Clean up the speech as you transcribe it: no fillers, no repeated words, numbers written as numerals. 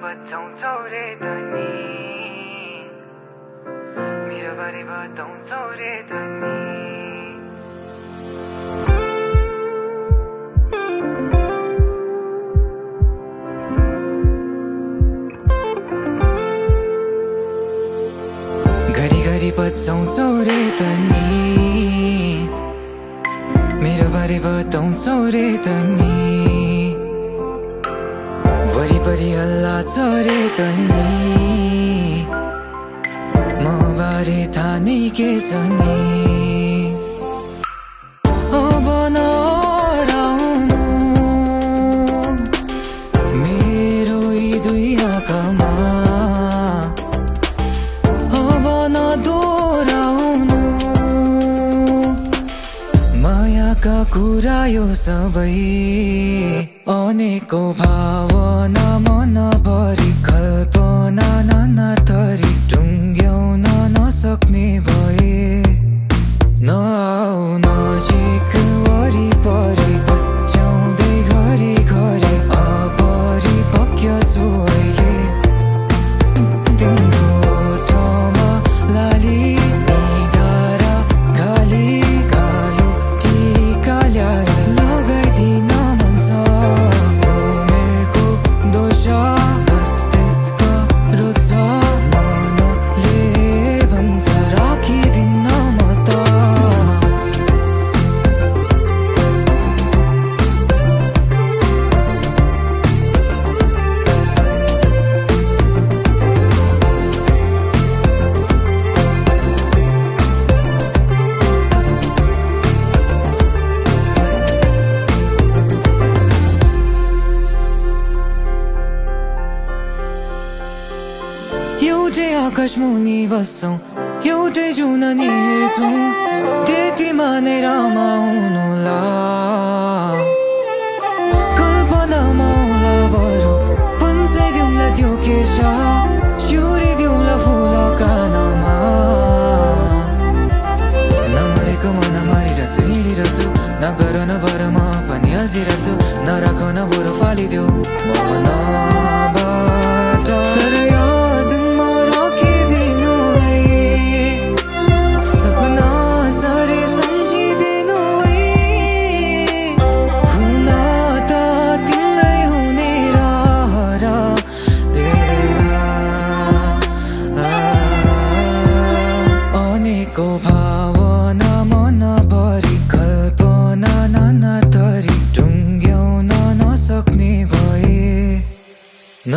बचाउँछौ रे धनी मेरो बारे बताउँछौ रे धनी घरी बचाउँछौ रे धनी मेरो बारे बताउँछौ रे धनी वरिपरि हल्ला छ रे धनी म बारे थाहा नै के छ नि अब नहराउनु मेरो यी दुई आँखामा अब नदोहोऱ्याउनु मायाका कुरा यो सबै अनेकौं भावना मनभरि कल्पना नाना थरी टुङ्ग्याउन नसक्ने भए नआउ नजिक वरिपरि बच्याउँदै घरि घरि अपरिपक्व छु अहिले तिम्रो ओठमा लाली निधारा खाली कालो टीका ल्याए लगाइदिन मन छ उमेरको दोष मस्तिष्क रोज्छ मनले भन्छ राखिदिन्न म त एउटै आकाश मुनि बस्छौं एउटै जुननी हेर्छौं त्यतिमा नै रमाउनुला कल्पनामा होला बरु पन्साइदिउँला त्यो केशा सिउरिदिउँला फुल कानमा नमरेको म नमारिरहेछु हिँडिरहेछु नगर नभर म पनि अल्झिरहेछु नराख न बरु फालिदेऊ मनबाट तर यादमा राखिदिनु है सपना सरी सम्झिदिनु है हुन त तिम्रै हुने रहर अनेकौं भावना मनभरि कल्पना नाना थरी टुङ्ग्याउन नसक्ने भए न